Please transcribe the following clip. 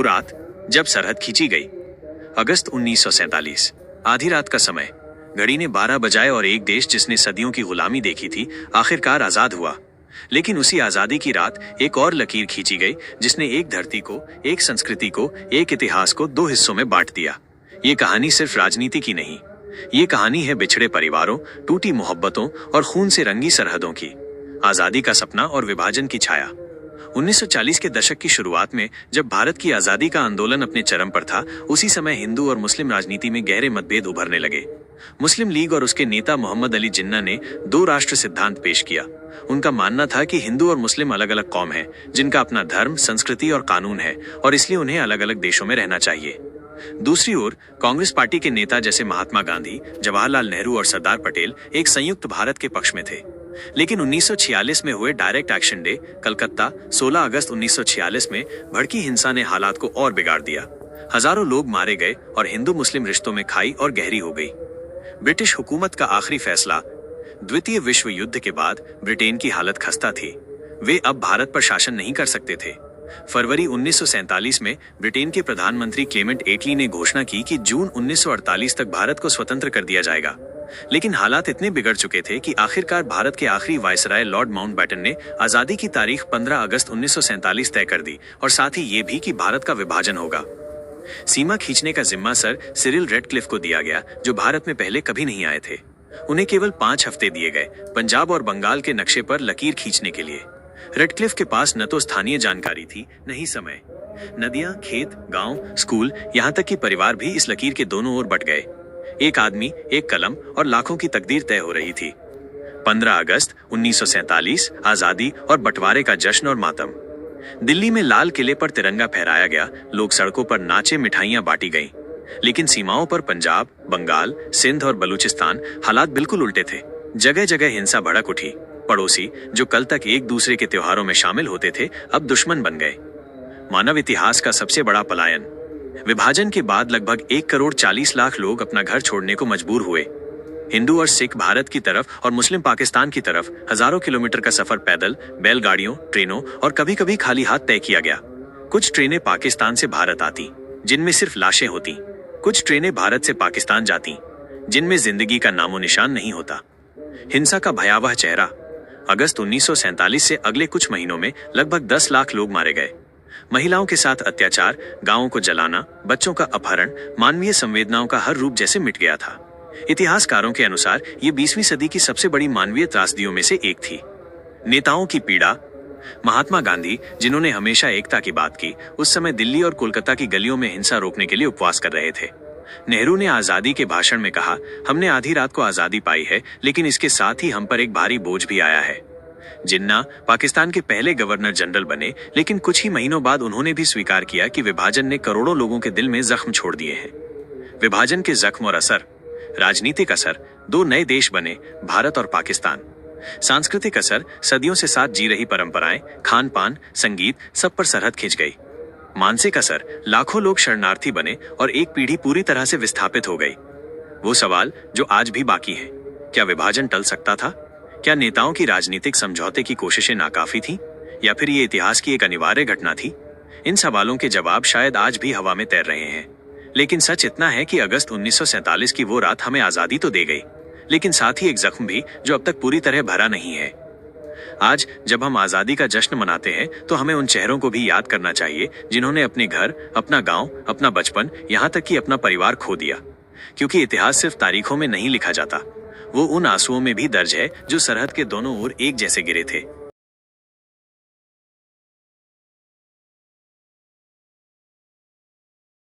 वो रात जब सरहद खींची गई। अगस्त 1947, आधी रात का समय। घड़ी ने 12 बजाए और एक देश जिसने सदियों की गुलामी देखी थी आखिरकार आजाद हुआ। लेकिन उसी आजादी की रात एक और लकीर खींची गई जिसने एक धरती को, एक संस्कृति को, एक इतिहास को दो हिस्सों में बांट दिया। ये कहानी सिर्फ राजनीति की नहीं, ये कहानी है बिछड़े परिवारों, टूटी मोहब्बतों और खून से रंगी सरहदों की। आजादी का सपना और विभाजन की छाया। 1940 के दशक की शुरुआत में जब भारत की आजादी का आंदोलन अपने चरम पर था, उसी समय हिंदू और मुस्लिम राजनीति में गहरे मतभेद उभरने लगे। मुस्लिम लीग और उसके नेता मोहम्मद अली जिन्ना ने दो राष्ट्र सिद्धांत पेश किया। उनका मानना था कि हिंदू और मुस्लिम अलग अलग कौम हैं, जिनका अपना धर्म, संस्कृति और कानून है और इसलिए उन्हें अलग अलग देशों में रहना चाहिए। दूसरी ओर कांग्रेस पार्टी के नेता जैसे महात्मा गांधी, जवाहरलाल नेहरू और सरदार पटेल एक संयुक्त भारत के पक्ष में थे। लेकिन 1946 में हुए डायरेक्ट एक्शन डे, कलकत्ता, 16 अगस्त 1946 में भड़की हिंसा ने हालात को और बिगाड़ दिया। हजारों लोग मारे गए और हिंदू मुस्लिम रिश्तों में खाई और गहरी हो गई। ब्रिटिश हुकूमत का आखिरी फैसला। द्वितीय विश्व युद्ध के बाद ब्रिटेन की हालत खस्ता थी। वे अब भारत पर शासन नहीं कर सकते थे। फरवरी 1947 में ब्रिटेन के प्रधानमंत्री क्लेमेंट एटली ने घोषणा की कि जून 1948 तक भारत को स्वतंत्र कर दिया जाएगा। लेकिन हालात इतने बिगड़ चुके थे कि आखिरकार भारत के आखिरी वायसराय लॉर्ड माउंटबेटन ने आजादी की तारीख 15 अगस्त 1947 तय कर दी और साथ ही ये भी कि भारत का विभाजन होगा। सीमा खींचने का जिम्मा सर सिरिल रेडक्लिफ को दिया गया, जो भारत में पहले कभी नहीं आए थे। उन्हें केवल 5 हफ्ते दिए गए पंजाब और बंगाल के नक्शे पर लकीर खींचने के लिए। रेडक्लिफ के पास न तो स्थानीय जानकारी थी, न ही समय। नदियां, खेत, गांव, स्कूल, यहाँ तक कि परिवार भी इस लकीर के दोनों ओर बट गए। एक आदमी, एक कलम और लाखों की तकदीर तय हो रही थी। 15 अगस्त 1947, आजादी और बंटवारे का जश्न और मातम। दिल्ली में लाल किले पर तिरंगा फहराया गया, लोग सड़कों पर नाचे, मिठाइयां बांटी गईं। लेकिन सीमाओं पर पंजाब, बंगाल, सिंध और बलूचिस्तान हालात बिल्कुल उल्टे थे। जगह जगह हिंसा भड़क उठी। पड़ोसी जो कल तक एक दूसरे के त्योहारों में शामिल होते थे, अब दुश्मन बन गए। मानव इतिहास का सबसे बड़ा पलायन। विभाजन के बाद लगभग 1 करोड़ 40 लाख लोग अपना घर छोड़ने को मजबूर हुए। हिंदू और सिख भारत की तरफ और मुस्लिम पाकिस्तान की तरफ हजारों किलोमीटर का सफर पैदल, बैलगाड़ियों, ट्रेनों और कभी कभी खाली हाथ तय किया गया। कुछ ट्रेनें पाकिस्तान से भारत आती, जिनमें सिर्फ लाशें होती। कुछ ट्रेनें भारत से पाकिस्तान जाती, जिनमें जिंदगी का नामो निशान नहीं होता। हिंसा का भयावह चेहरा। अगस्त 1947 से अगले कुछ महीनों में लगभग 10 लाख लोग मारे गए। महिलाओं के साथ अत्याचार, गांवों को जलाना, बच्चों का अपहरण, मानवीय संवेदनाओं का हर रूप जैसे मिट गया था। इतिहासकारों के अनुसार ये 20वीं सदी की सबसे बड़ी मानवीय त्रासदियों में से एक थी। नेताओं की पीड़ा। महात्मा गांधी, जिन्होंने हमेशा एकता की बात की, उस समय दिल्ली और कोलकाता की गलियों में हिंसा रोकने के लिए उपवास कर रहे थे। नेहरू ने आजादी के भाषण में कहा, हमने आधी रात को आजादी पाई है, लेकिन इसके साथ ही हम पर एक भारी बोझ भी आया है। जिन्ना पाकिस्तान के पहले गवर्नर जनरल बने, लेकिन कुछ ही महीनों बाद उन्होंने भी स्वीकार किया कि विभाजन ने करोड़ों लोगों के दिल में जख्म छोड़ दिए हैं। विभाजन के जख्म और असर। राजनीतिक असर, 2 नए देश बने, भारत और पाकिस्तान। सांस्कृतिक असर, सदियों से साथ जी रही परंपराएं, खान पान, संगीत, सब पर सरहद खिंच गई। मानसिक असर, लाखों लोग शरणार्थी बने और एक पीढ़ी पूरी तरह से विस्थापित हो गई। वो सवाल जो आज भी बाकी है, क्या विभाजन टल सकता था? क्या नेताओं की राजनीतिक समझौते की कोशिशें नाकाफी थीं? या फिर ये इतिहास की एक अनिवार्य घटना थी? इन सवालों के जवाब शायद आज भी हवा में तैर रहे हैं। लेकिन सच इतना है कि अगस्त 1947 की वो रात हमें आजादी तो दे गई, लेकिन साथ ही एक जख्म भी जो अब तक पूरी तरह भरा नहीं है। आज जब हम आजादी का जश्न मनाते हैं, तो हमें उन चेहरों को भी याद करना चाहिए जिन्होंने अपने घर, अपना गांव, अपना बचपन, यहाँ तक कि अपना परिवार खो दिया। क्योंकि इतिहास सिर्फ तारीखों में नहीं लिखा जाता, वो उन आंसुओं में भी दर्ज है जो सरहद के दोनों ओर एक जैसे गिरे थे।